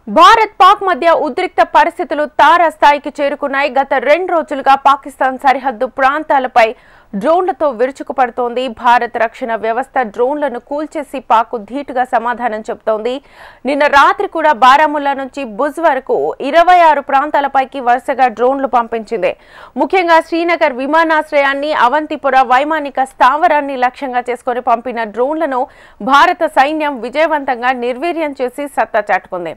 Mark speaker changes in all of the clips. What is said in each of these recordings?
Speaker 1: భారత్ పాక్ మధ్య ఉద్రిక్త పరిస్థితులు తారస్థాయికి చేరుకున్నాయి. గత 2 రోజులుగా పాకిస్తాన్ సరిహద్దు ప్రాంతాలపై డ్రోన్లతో విరుచుకుపడుతోంది. భారత రక్షణ వ్యవస్థ డ్రోన్లను కూల్చేసి పాక్ ధీటుగా సమాధానం చెబుతోంది. నిన్న రాత్రి కూడా బారాముల్లా నుంచి భుజ్ వరకు 26 ప్రాంతాలపైకి వరుసగా డ్రోన్లు పంపించింది. ముఖ్యంగా శ్రీనగర్ విమానాశ్రయాన్ని, అవంతిపుర వైమానిక స్థావరాన్ని లక్ష్యంగా చేసుకుని పంపిన డ్రోన్లను భారత సైన్యం విజయవంతంగా నిర్వీర్యం చేసి సత్తా చాటుకుంది.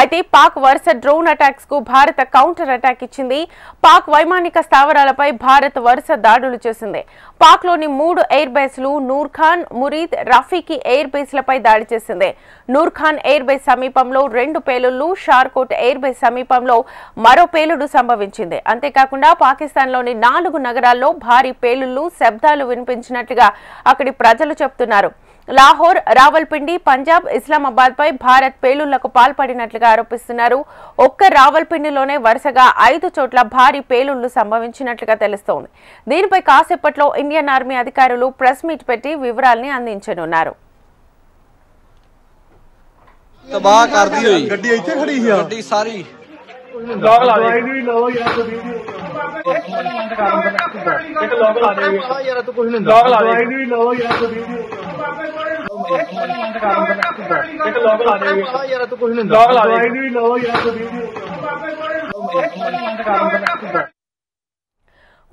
Speaker 1: అయితే పాక్ వరుస డ్రోన్ అటాక్స్ కు భారత కౌంటర్ అటాక్ ఇచ్చింది. పాక్ వైమానిక స్థావరాలపై భారత్ వరుస దాడులు చేసింది. పాక్ లోని 3 ఎయిర్ బేస్లు నూర్ఖాన్, మురీద్, రఫీకి ఎయిర్ బేస్లపై దాడి చేసింది. నూర్ఖాన్ ఎయిర్ బేస్ సమీపంలో 2 పేలుళ్లు, షార్కోట్ ఎయిర్ బేస్ సమీపంలో మరో పేలుడు సంభవించింది. అంతేకాకుండా పాకిస్తాన్లోని 4 నగరాల్లో భారీ పేలుళ్లు, శబ్దాలు వినిపించినట్లుగా అక్కడి ప్రజలు చెబుతున్నారు. లాహోర్, రావల్పిండి, పంజాబ్, ఇస్లామాబాద్ పై భారత్ పేలుళ్లకు పాల్పడినట్లుగా ఆరోపిస్తున్నారు. ఒక్క రావల్పిండిలోనే వరుసగా 5 చోట్ల భారీ పేలుళ్లు సంభవించినట్లుగా తెలుస్తోంది. దీనిపై కాసేపట్లో ఇండియన్ ఆర్మీ అధికారులు ప్రెస్ మీట్ పెట్టి వివరాల్ని అందించనున్నారు.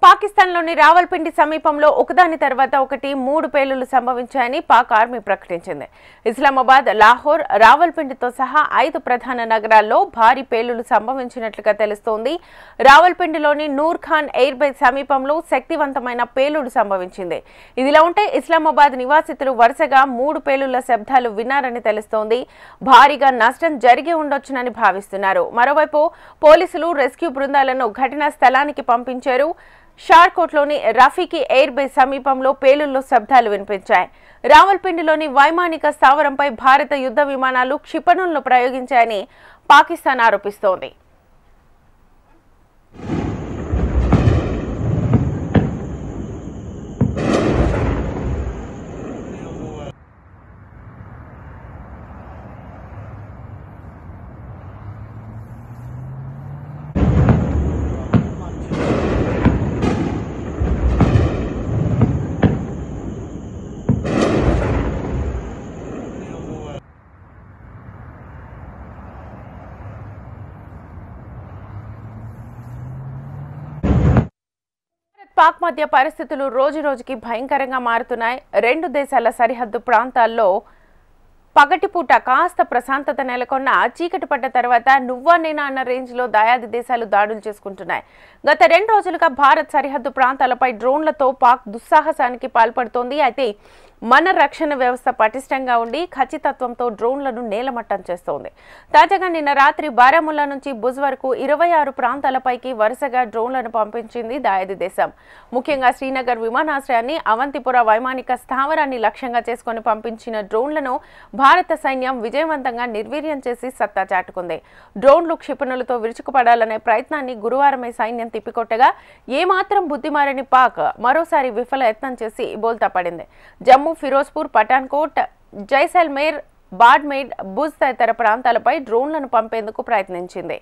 Speaker 1: పాకిస్తాన్లోని రావల్పిండి సమీపంలో ఒకదాని తర్వాత ఒకటి 3 పేలుళ్లు సంభవించాయని పాక్ ఆర్మీ ప్రకటించింది. ఇస్లామాబాద్, లాహోర్, రావల్పిండితో సహా 5 ప్రధాన నగరాల్లో భారీ పేలుళ్లు సంభవించినట్లుగా తెలుస్తోంది. రావల్పిండిలోని నూర్ఖాన్ ఎయిర్ బేస్ సమీపంలో శక్తివంతమైన పేలుడు సంభవించింది. ఇదిలా ఉంటే ఇస్లామాబాద్ నివాసితులు వరుసగా 3 పేలుళ్ల శబ్దాలు విన్నారని తెలుస్తోంది. భారీగా నష్టం జరిగి ఉండొచ్చునని భావిస్తున్నారు. మరోవైపు పోలీసులు రెస్క్యూ బృందాలను ఘటనా స్థలానికి పంపించారు. షార్కోట్లోని రఫీకి ఎయిర్ బేస్ సమీపంలో పేలుళ్లు శబ్దాలు వినిపించాయి. రావల్పిండిలోని వైమానిక స్థావరంపై భారత యుద్ధ విమానాలు క్షిపణులను ప్రయోగించాయని పాకిస్తాన్ ఆరోపిస్తోంది. పాక్ మధ్య పరిస్థితులు రోజురోజుకి భయంకరంగా మారుతున్నాయి. 2 దేశాల సరిహద్దు ప్రాంతాల్లో పగటిపూట కాస్త ప్రశాంతత నెలకొన్న చీకటి పడ్డ తర్వాత నువ్వా నేనా అన్న రేంజ్ లో దాయాది దేశాలు దాడులు చేసుకుంటున్నాయి. గత 2 రోజులుగా భారత్ సరిహద్దు ప్రాంతాలపై డ్రోన్లతో పాక్ దుస్సాహసానికి పాల్పడుతోంది. అయితే మన రక్షణ వ్యవస్థ పటిష్టంగా ఉండి ఖచ్చితత్వంతో డ్రోన్లను నేలమట్టం చేస్తోంది. తాజాగా నిన్న రాత్రి బారాముల్లా నుంచి భుజ్ వరకు 26 ప్రాంతాలపైకి వరుసగా డ్రోన్లను పంపించింది దాయాది దేశం. ముఖ్యంగా శ్రీనగర్ విమానాశ్రయాన్ని, అవంతిపుర వైమానిక స్థావరాన్ని లక్ష్యంగా చేసుకుని పంపించిన డ్రోన్లను భారత సైన్యం విజయవంతంగా నిర్వీర్యం చేసి సత్తా చాటుకుంది. డ్రోన్లు క్షిపణులతో విరుచుకుపడాలనే ప్రయత్నాన్ని గురువారమే సైన్యం తిప్పికొట్టగా ఏమాత్రం బుద్ధిమారని పాక్ మరోసారి విఫల యత్నం చేసి బోల్తా పడింది. జమ్మూ, ఫిరోజ్పూర్, పఠాన్కోట్, జైసల్మేర్, బాడ్మేర్, భుజ్ తదితర ప్రాంతాలపై డ్రోన్లను పంపేందుకు ప్రయత్నించింది.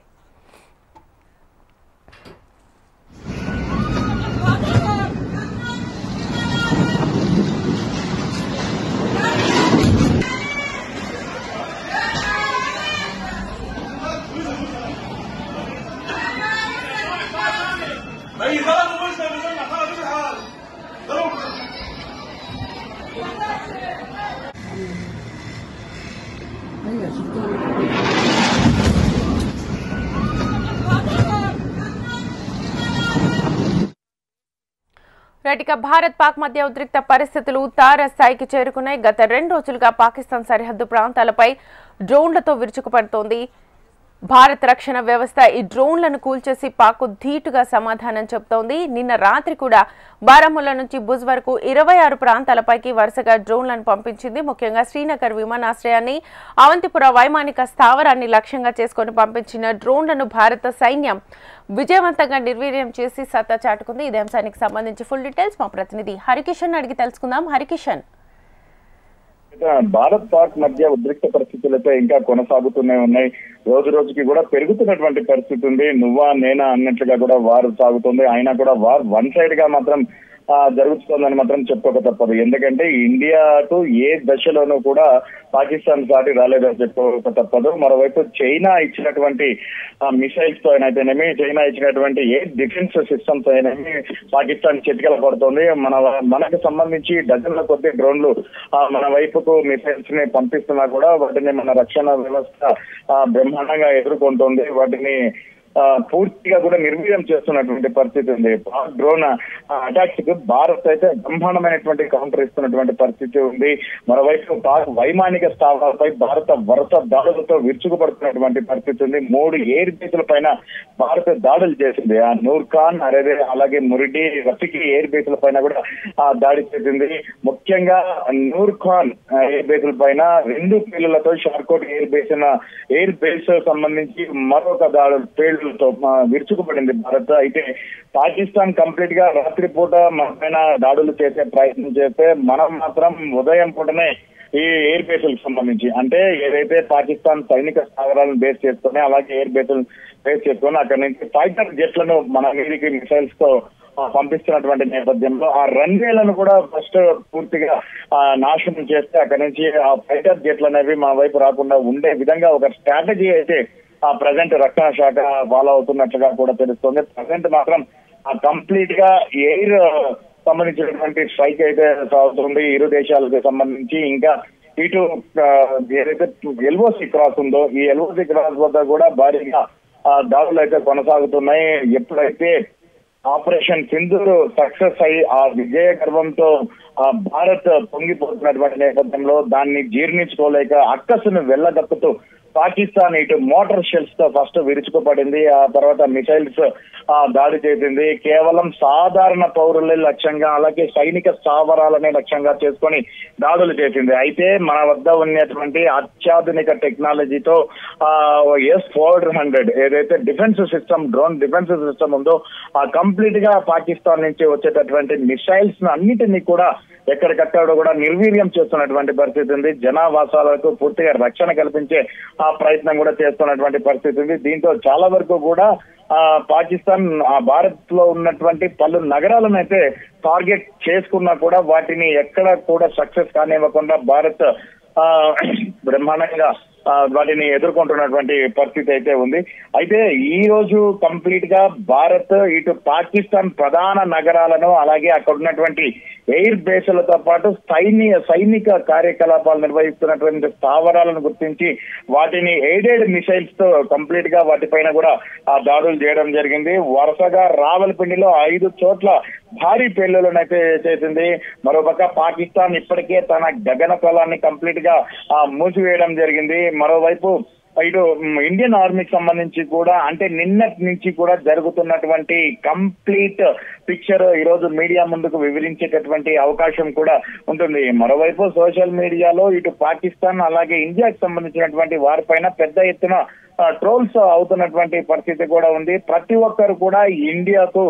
Speaker 1: ఇక భారత్ పాక్ మధ్య ఉద్రిక్త పరిస్థితులు తారస్థాయికి చేరుకున్నాయి. గత 2 రోజులుగా పాకిస్తాన్ సరిహద్దు ప్రాంతాలపై డ్రోన్లతో విరుచుకుపడుతోంది. భారత రక్షణ వ్యవస్థ ఈ డ్రోన్లను కూల్చేసి పాక్ ధీటుగా సమాధానం చెబుతోంది. నిన్న రాత్రి కూడా బారాముల్లా నుంచి భుజ్ వరకు 26 ప్రాంతాలపైకి వరుసగా డ్రోన్లను పంపించింది. ముఖ్యంగా శ్రీనగర్ విమానాశ్రయాన్ని, అవంతిపుర వైమానిక స్థావరాన్ని లక్ష్యంగా చేసుకుని పంపించిన డ్రోన్లను భారత సైన్యం విజయవంతంగా నిర్వీర్యం చేసి సత్తా చాటుకుంది. ఇదే అంశానికి సంబంధించి ఫుల్ డీటెయిల్స్ మా ప్రతినిధి హరికిషన్ అడిగి తెలుసుకుందాం. హరికిషన్,
Speaker 2: భారత్ పాక్ మధ్య ఉద్రిక్త పరిస్థితులైతే ఇంకా కొనసాగుతూనే ఉన్నాయి. రోజు రోజుకి కూడా పెరుగుతున్నటువంటి పరిస్థితి ఉంది. నువ్వా నేనా అన్నట్లుగా కూడా వారు సాగుతుంది. అయినా కూడా వార్ వన్ సైడ్ గా మాత్రం జరుగుతుందని మాత్రం చెప్పుకోక తప్పదు. ఎందుకంటే ఇండియాకు ఏ దశలోనూ కూడా పాకిస్తాన్ సాటి రాలేదని చెప్పుకోక తప్పదు. మరోవైపు చైనా ఇచ్చినటువంటి మిసైల్స్ తో అయినైతేనేమి, చైనా ఇచ్చినటువంటి ఏ డిఫెన్స్ సిస్టమ్స్ అయినవి పాకిస్తాన్ చిటికల పడుతుంది. మనకు సంబంధించి డజన్ల కొద్ది డ్రోన్లు మన వైపుకు మిసైల్స్ ని పంపిస్తున్నా కూడా వాటిని మన రక్షణ వ్యవస్థ బ్రహ్మాండంగా ఎదుర్కొంటుంది. వాటిని పూర్తిగా కూడా నిర్వీర్యం చేస్తున్నటువంటి పరిస్థితి ఉంది. పాక్ డ్రోన్ అటాక్స్ కు భారత్ అయితే బ్రహ్మాండమైనటువంటి కౌంటర్ ఇస్తున్నటువంటి పరిస్థితి ఉంది. మరోవైపు పాక్ వైమానిక స్థావరాలపై భారత వరుస దాడులతో విరుచుకుపడుతున్నటువంటి పరిస్థితి ఉంది. 3 ఎయిర్ బేస్ల పైన భారత్ దాడులు చేసింది. ఆ నూర్ ఖాన్ అలాగే మురిడి, రఫీకి ఎయిర్ బేస్ల పైన కూడా దాడి చేసింది. ముఖ్యంగా నూర్ ఖాన్ ఎయిర్ బేస్ల పైన 2 పేలులతో షార్కోట్ ఎయిర్ బేస్ సంబంధించి మరొక దాడులు విరుచుకుపడింది భారత్. అయితే పాకిస్తాన్ కంప్లీట్ గా రాత్రిపూట మన పైన దాడులు చేసే ప్రయత్నం చేస్తే మనం మాత్రం ఉదయం పూటనే ఈ ఎయిర్ బేస్లకు సంబంధించి అంటే ఏదైతే పాకిస్తాన్ సైనిక స్థావరాలను బేస్ చేసుకుని అలాగే ఎయిర్ బేస్లు బేస్ చేసుకుని అక్కడి నుంచి ఫైటర్ జెట్లను మన మీదికి మిసైల్స్ తో పంపిస్తున్నటువంటి నేపథ్యంలో ఆ రన్వేలను కూడా ఫస్ట్ పూర్తిగా నాశనం చేస్తే అక్కడి నుంచి ఆ ఫైటర్ జెట్లు అనేవి మన వైపు రాకుండా ఉండే విధంగా ఒక స్ట్రాటజీ అయితే ప్రజెంట్ రక్షణ శాఖ ఫాలో అవుతున్నట్లుగా కూడా తెలుస్తుంది. ప్రజెంట్ మాత్రం కంప్లీట్ గా ఎయిర్ సంబంధించినటువంటి స్ట్రైక్ అయితే సాగుతుంది ఇరు దేశాలకు సంబంధించి. ఇంకా ఇటు ఏదైతే ఎల్ఓసి క్రాస్ ఉందో ఈ ఎల్ఓసి క్రాస్ వద్ద కూడా భారీగా దాడులు అయితే కొనసాగుతున్నాయి. ఎప్పుడైతే ఆపరేషన్ సింధూర్ సక్సెస్ అయ్యి ఆ విజయ గర్వంతో భారత్ పొంగిపోతున్నటువంటి నేపథ్యంలో దాన్ని జీర్ణించుకోలేక అక్కసును వెళ్ళగక్కుతూ పాకిస్తాన్ ఇటు మోటార్ షెల్స్ తో ఫస్ట్ విరుచుకుపడింది. ఆ తర్వాత మిసైల్స్ దాడి చేసింది. కేవలం సాధారణ పౌరుల లక్ష్యంగా అలాగే సైనిక స్థావరాలనే లక్ష్యంగా చేసుకొని దాడులు చేసింది. అయితే మన వద్ద ఉన్నటువంటి అత్యాధునిక టెక్నాలజీతో S-400 ఏదైతే defence system drone defence system ఉందో ఆ కంప్లీట్ గా పాకిస్తాన్ నుంచి వచ్చేటటువంటి మిసైల్స్ అన్నిటినీ కూడా ఎక్కడికక్కడ కూడా నిర్వీర్యం చేస్తున్నటువంటి పరిస్థితి ఉంది. జనావాసాలకు పూర్తిగా రక్షణ కల్పించే ప్రయత్నం కూడా చేస్తున్నటువంటి పరిస్థితి ఉంది. దీంతో చాలా వరకు కూడా పాకిస్తాన్ భారత్ లో ఉన్నటువంటి పలు నగరాలను అయితే టార్గెట్ చేసుకున్నా కూడా వాటిని ఎక్కడ కూడా సక్సెస్ కానివ్వకుండా భారత్ బ్రహ్మాండంగా వాటిని ఎదుర్కొంటున్నటువంటి పరిస్థితి అయితే ఉంది. అయితే ఈ రోజు కంప్లీట్ గా భారత్ ఇటు పాకిస్తాన్ ప్రధాన నగరాలను అలాగే అక్కడ ఉన్నటువంటి ఎయిర్ బేస్లతో పాటు సైనిక కార్యకలాపాలు నిర్వహిస్తున్నటువంటి స్థావరాలను గుర్తించి వాటిని ఎయిడెడ్ మిసైల్స్ తో కంప్లీట్ గా వాటిపైన కూడా దాడులు చేయడం జరిగింది. వరుసగా రావల్పిండిలో 5 చోట్ల భారీ పేలులను అయితే చేసింది. మరోపక్క పాకిస్తాన్ ఇప్పటికే తన గగన తలాన్ని కంప్లీట్ గా మూసివేయడం జరిగింది. మరోవైపు ఇటు ఇండియన్ ఆర్మీకి సంబంధించి కూడా అంటే నిన్నటి నుంచి కూడా జరుగుతున్నటువంటి కంప్లీట్ పిక్చర్ ఈ రోజు మీడియా ముందుకు వివరించేటటువంటి అవకాశం కూడా ఉంటుంది. మరోవైపు సోషల్ మీడియాలో ఇటు పాకిస్తాన్ అలాగే ఇండియాకి సంబంధించినటువంటి వారిపైన పెద్ద ఎత్తున ట్రోల్స్ అవుతున్నటువంటి పరిస్థితి కూడా ఉంది. ప్రతి ఒక్కరు కూడా ఇండియాకు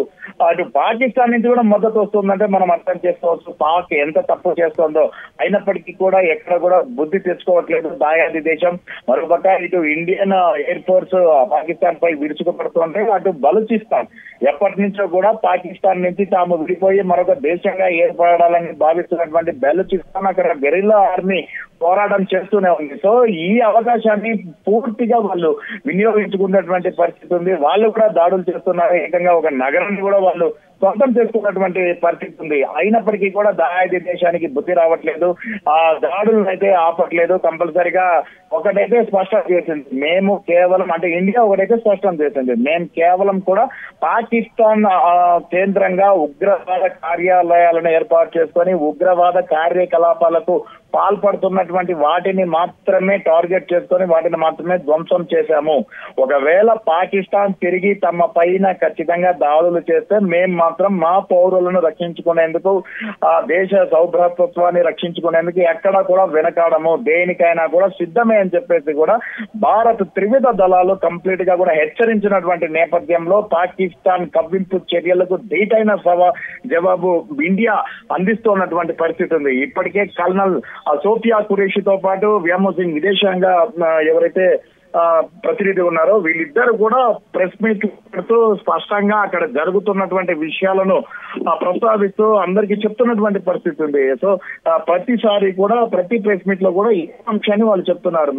Speaker 2: అటు పాకిస్తాన్ నుంచి కూడా మద్దతు వస్తుందంటే మనం అర్థం చేసుకోవచ్చు పాక్ ఎంత తప్పు చేస్తుందో. అయినప్పటికీ కూడా ఎక్కడ కూడా బుద్ధి తెచ్చుకోవట్లేదు దాయాది దేశం. మరోపక్క ఇటు ఇండియన్ ఎయిర్ ఫోర్స్ పాకిస్తాన్ పై విరుచుకుపడుతుంటే అటు బలూచిస్తాన్ ఎప్పటి నుంచో కూడా పాకిస్తాన్ నుంచి తాము విడిపోయి మరొక దేశంగా ఏర్పడాలని భావిస్తున్నటువంటి బలూచిస్తాన్ అక్కడ గెరిల్లా ఆర్మీ పోరాటం చేస్తూనే ఉంది. సో ఈ అవకాశాన్ని పూర్తిగా వాళ్ళు వినియోగించుకున్నటువంటి పరిస్థితి ఉంది. వాళ్ళు కూడా దాడులు చేస్తున్నారు. ఏకంగా ఒక నగరాన్ని కూడా వాళ్ళు సొంతం చేసుకున్నటువంటి పరిస్థితి ఉంది. అయినప్పటికీ కూడా దాయాది దేశానికి బుద్ధి రావట్లేదు. ఆ దాడులను అయితే ఆపట్లేదు. కంపల్సరిగా ఒకటైతే స్పష్టం చేసింది, మేము కేవలం అంటే ఇండియా ఒకటైతే స్పష్టం చేసింది, మేము కేవలం కూడా పాకిస్తాన్ కేంద్రంగా ఉగ్రవాద కార్యాలయాలను ఏర్పాటు చేసుకొని ఉగ్రవాద కార్యకలాపాలకు పాల్పడుతున్నటువంటి వాటిని మాత్రమే టార్గెట్ చేసుకొని వాటిని మాత్రమే ధ్వంసం చేశాము. ఒకవేళ పాకిస్తాన్ తిరిగి తమ పైన ఖచ్చితంగా దాడులు చేస్తే మేము మా మాత్రం మా పౌరులను రక్షించుకునేందుకు ఆ దేశ సౌభ్రాతత్వాన్ని రక్షించుకునేందుకు ఎక్కడా కూడా వెనకాడము, దేనికైనా కూడా సిద్ధమే అని చెప్పేసి కూడా భారత్ త్రివిధ దళాలు కంప్లీట్ గా కూడా హెచ్చరించినటువంటి నేపథ్యంలో పాకిస్తాన్ కవ్వింపు చర్యలకు ధీటైన జవాబు ఇండియా అందిస్తున్నటువంటి పరిస్థితి ఉంది. ఇప్పటికే కల్నల్ సోఫియా ఖురేషితో పాటు వ్యోమసింగ్ విదేశాంగ ఎవరైతే ప్రతినిధి ఉన్నారో వీళ్ళిద్దరు కూడా ప్రెస్ మీట్ పెడుతూ స్పష్టంగా అక్కడ జరుగుతున్నటువంటి విషయాలను ప్రస్తావిస్తూ అందరికీ చెప్తున్నటువంటి పరిస్థితి ఉంది. సో ప్రతిసారి కూడా ప్రతి ప్రెస్ మీట్ లో కూడా ఈ అంశాన్ని వాళ్ళు చెప్తున్నారు,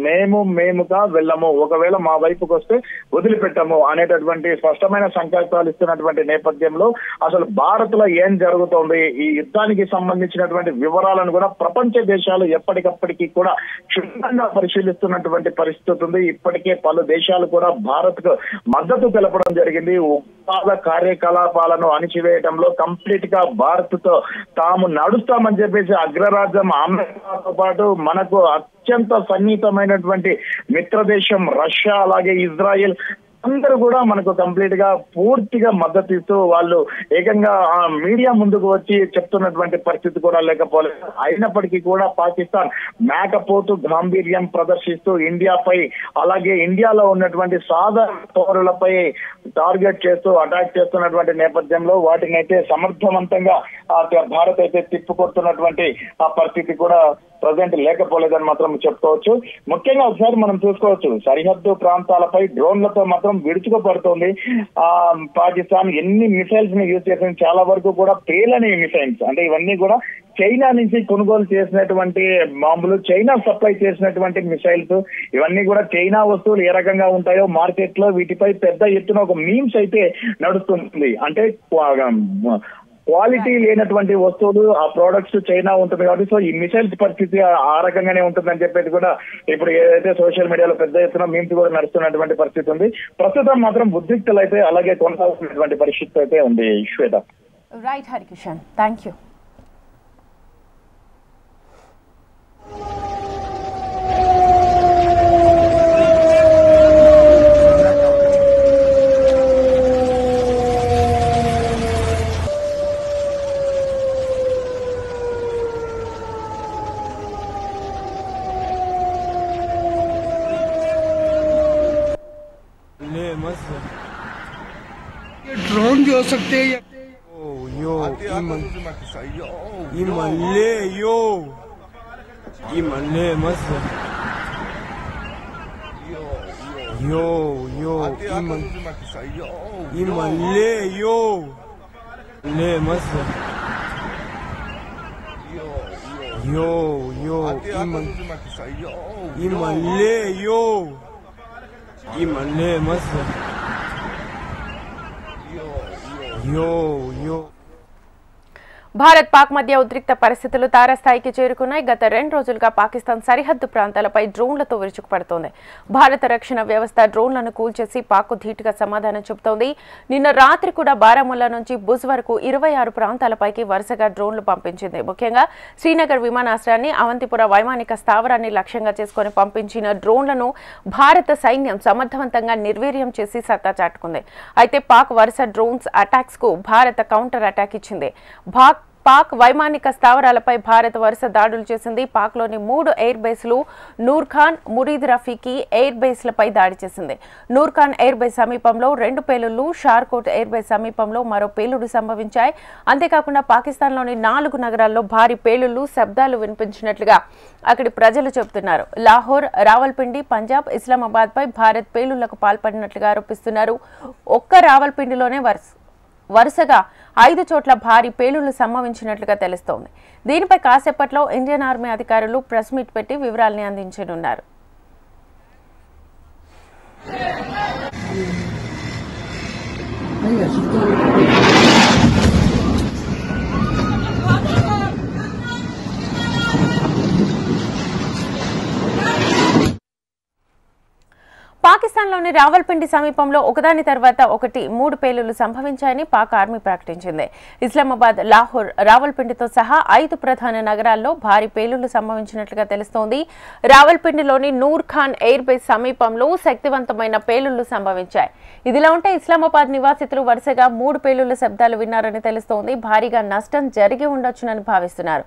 Speaker 2: మేముగా వెళ్ళము, ఒకవేళ మా వైపుకి వస్తే వదిలిపెట్టము అనేటటువంటి స్పష్టమైన సంకేతాలు ఇస్తున్నటువంటి నేపథ్యంలో అసలు భారత్ లో ఏం జరుగుతోంది, ఈ యుద్ధానికి సంబంధించినటువంటి వివరాలను కూడా ప్రపంచ దేశాలు ఎప్పటికప్పటికీ కూడా క్షుణ్ణంగా పరిశీలిస్తున్నటువంటి పరిస్థితి ఉంది. ఇప్పటికే పలు దేశాలు కూడా భారత్ కు మద్దతు తెలపడం జరిగింది. ఉగ్రవాద కార్యకలాపాలను అణిచివేయడంలో కంప్లీట్ గా భారత్ తో తాము నడుస్తామని చెప్పేసి అగ్రరాజ్యం అమెరికాతో పాటు మనకు అత్యంత సన్నిహితమైనటువంటి మిత్రదేశం రష్యా అలాగే ఇజ్రాయెల్ అందరూ కూడా మనకు కంప్లీట్ గా పూర్తిగా మద్దతు ఇస్తూ వాళ్ళు ఏకంగా మీడియా ముందుకు వచ్చి చెప్తున్నటువంటి పరిస్థితి కూడా లేకపోలేదు. అయినప్పటికీ కూడా పాకిస్తాన్ మేకపోతు గాంభీర్యం ప్రదర్శిస్తూ ఇండియాపై అలాగే ఇండియాలో ఉన్నటువంటి సాధారణ పౌరులపై టార్గెట్ చేస్తూ అటాక్ చేస్తున్నటువంటి నేపథ్యంలో వాటిని అయితే సమర్థవంతంగా భారత్ అయితే తిప్పుకొడుతున్నటువంటి ఆ పరిస్థితి కూడా ప్రజెంట్ లేకపోలేదని మాత్రం చెప్పుకోవచ్చు. ముఖ్యంగా ఒకసారి మనం చూసుకోవచ్చు, సరిహద్దు ప్రాంతాలపై డ్రోన్లతో మాత్రం విడుచుకుపడుతోంది పాకిస్తాన్. ఎన్ని మిసైల్స్ ని యూజ్ చేసింది, చాలా వరకు కూడా పేలని మిసైల్స్, అంటే ఇవన్నీ కూడా చైనా నుంచి కొనుగోలు చేసినటువంటి బాంబులు, చైనా సప్లై చేసినటువంటి మిసైల్స్, ఇవన్నీ కూడా చైనా వస్తువులు ఏ రకంగా ఉంటాయో మార్కెట్ లో వీటిపై పెద్ద ఎత్తున ఒక మీమ్స్ అయితే నడుస్తుంది. అంటే క్వాలిటీ లేనటువంటి వస్తువులు ఆ ప్రోడక్ట్స్ చైనా ఉంటుంది కాబట్టి సో ఈ మిసైల్స్ పరిస్థితి ఆ రకంగానే ఉంటుందని చెప్పేసి కూడా ఇప్పుడు ఏదైతే సోషల్ మీడియాలో పెద్ద ఎత్తున మీమ్స్ కూడా నడుస్తున్నటువంటి పరిస్థితి ఉంది. ప్రస్తుతం మాత్రం ఉద్రిక్తలు అయితే అలాగే కొనసాగుతున్నటువంటి పరిస్థితి అయితే ఉంది. Shweta.
Speaker 1: Right Harikishan, thank you.
Speaker 3: ये ड्रोन जो हो सकते हैं
Speaker 4: yo imale mas yo imale yo le mas yo imale mas
Speaker 1: Bharat Pak మధ్య ఉద్రిక్త పరిస్థితులు తారస్థాయికి చేరుకున్నాయి. గత 2 రోజులుగా పాకిస్తాన్ సరిహద్దు ప్రాంతాలపై డ్రోన్లతో విరుచుకుపడుతోంది. భారత రక్షణ వ్యవస్థ డ్రోన్లను కూల్చేసి పాక్ ధీటుగా సమాధానం చెబుతోంది. నిన్న రాత్రి కూడా బారాముల్లా నుంచి భుజ్ వరకు 26 ప్రాంతాలపైకి వరుసగా డ్రోన్లు పంపించింది. ముఖ్యంగా శ్రీనగర్ విమానాశ్రయాన్ని, అవంతిపుర వైమానిక స్థావరాన్ని లక్ష్యంగా చేసుకుని పంపించిన డ్రోన్లను భారత సైన్యం సమర్థవంతంగా నిర్వీర్యం చేసి సత్తా చాటుకుంది. అయితే పాక్ వరుస డ్రోన్స్ అటాక్స్ కు భారత కౌంటర్ అటాక్ ఇచ్చింది. పాక్ వైమానిక స్థావరాలపై భారత్ వరుస దాడులు చేసింది. పాక్లోని 3 ఎయిర్ బేస్లు నూర్ఖాన్, మురీద్ రఫీకి ఎయిర్ బేస్లపై దాడి చేసింది. నూర్ఖాన్ ఎయిర్ బేస్ సమీపంలో 2 పేలుళ్లు, షార్కోట్ ఎయిర్ బేస్ సమీపంలో మరో పేలుడు సంభవించాయి. అంతేకాకుండా పాకిస్తాన్లోని 4 నగరాల్లో భారీ పేలుళ్లు, శబ్దాలు వినిపించినట్లుగా అక్కడి ప్రజలు చెబుతున్నారు. లాహోర్, రావల్పిండి, పంజాబ్, ఇస్లామాబాద్ పై భారత్ పేలుళ్లకు పాల్పడినట్లుగా ఆరోపిస్తున్నారు. ఒక్క రావల్పిండిలోనే వరుసగా 5 చోట్ల భారీ పేలుళ్లు సంభవించినట్లుగా తెలుస్తోంది. దీనిపై కాసేపట్లో ఇండియన్ ఆర్మీ అధికారులు ప్రెస్ మీట్ పెట్టి వివరాల్ని అందించనున్నారు. పాకిస్తాన్లోని రావల్పిండి సమీపంలో ఒకదాని తర్వాత ఒకటి 3 పేలుళ్లు సంభవించాయని పాక్ ఆర్మీ ప్రకటించింది. ఇస్లామాబాద్, లాహోర్, రావల్పిండితో సహా 5 ప్రధాన నగరాల్లో భారీ పేలుళ్లు సంభవించినట్లుగా తెలుస్తోంది. రావల్పిండిలోని నూర్ ఖాన్ ఎయిర్ బేస్ సమీపంలో శక్తివంతమైన పేలుళ్లు సంభవించాయి. ఇదిలా ఉంటే ఇస్లామాబాద్ నివాసితులు వరుసగా 3 పేలుళ్ల శబ్దాలు విన్నారని తెలుస్తోంది. భారీగా నష్టం జరిగి ఉండొచ్చునని భావిస్తున్నారు.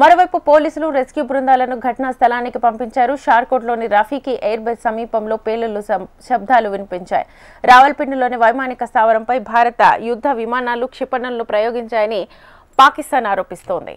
Speaker 1: మరోవైపు పోలీసులు రెస్క్యూ బృందాలను ఘటనా స్థలానికి పంపించారు. షార్కోట్లోని రఫీకి ఎయిర్ బేస్ సమీపంలో పేలుళ్లు శబ్దాలు వినిపించాయి. రావల్పిండిలోని వైమానిక స్థావరంపై భారత యుద్ధ విమానాలు క్షిపణులను ప్రయోగించాయని పాకిస్తాన్ ఆరోపిస్తోంది.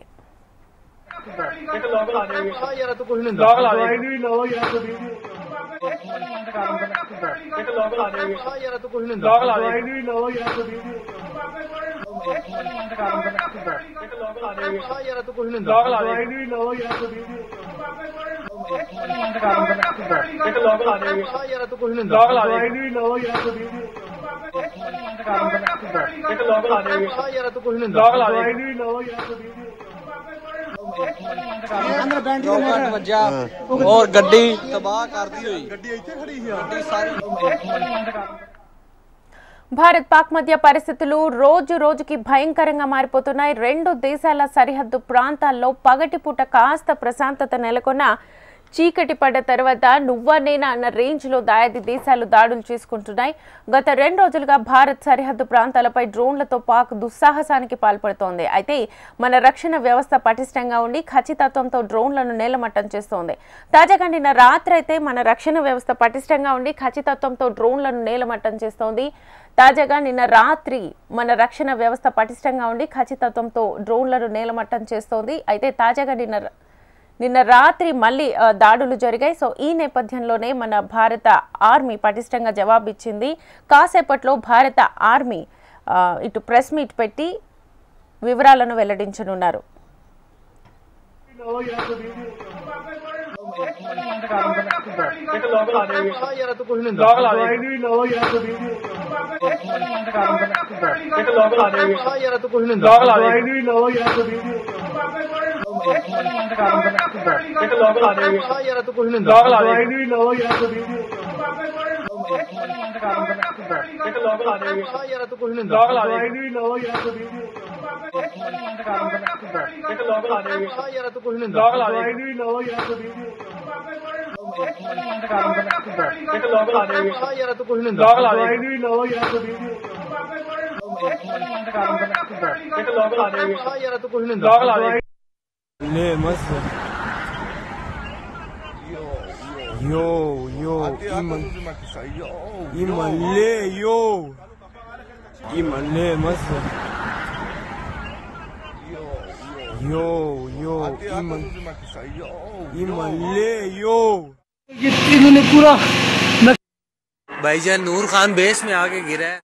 Speaker 5: और गड्डी तबाह कर दी हुई गड्डी इत्थे खड़ी है गड्डी सारी
Speaker 1: భారత్ పాక్ మధ్య పరిస్థితులు రోజు రోజుకి భయంకరంగా మారిపోతున్నాయి. 2 దేశాల సరిహద్దు ప్రాంతాల్లో పగటిపూట కాస్త ప్రశాంతత నెలకొన్న చీకటి పడ్డ తర్వాత నువ్వా నేనా అన్న రేంజ్లో దాయాది దేశాలు దాడులు చేసుకుంటున్నాయి. గత 2 రోజులుగా భారత్ సరిహద్దు ప్రాంతాలపై డ్రోన్లతో పాక్ దుస్సాహసానికి పాల్పడుతోంది. అయితే మన రక్షణ వ్యవస్థ పటిష్టంగా ఉండి ఖచ్చితత్వంతో డ్రోన్లను నేలమట్టం చేస్తోంది. తాజాగా నిన్న రాత్రి అయితే మన రక్షణ వ్యవస్థ పటిష్టంగా ఉండి ఖచ్చితత్వంతో డ్రోన్లను నేలమట్టం చేస్తోంది. తాజాగా నిన్న రాత్రి మన రక్షణ వ్యవస్థ పటిష్టంగా ఉండి ఖచ్చితత్వంతో డ్రోన్లను నేలమట్టం చేస్తోంది. అయితే తాజాగా నిన్న రాత్రి మళ్ళీ దాడులు జరిగాయి. సో ఈ నేపథ్యంలోనే మన భారత ఆర్మీ పటిష్టంగా జవాబిచ్చింది. కాసేపట్లో భారత ఆర్మీ ఇటు ప్రెస్ మీట్ పెట్టి వివరాలను వెల్లడించనున్నారు.
Speaker 4: Yo, Imale, yo, Imale, masa. Yo, Imale, yo.
Speaker 3: इन्होंने पूरा
Speaker 5: भाईजान नूर खान बेस में आके गिरा है।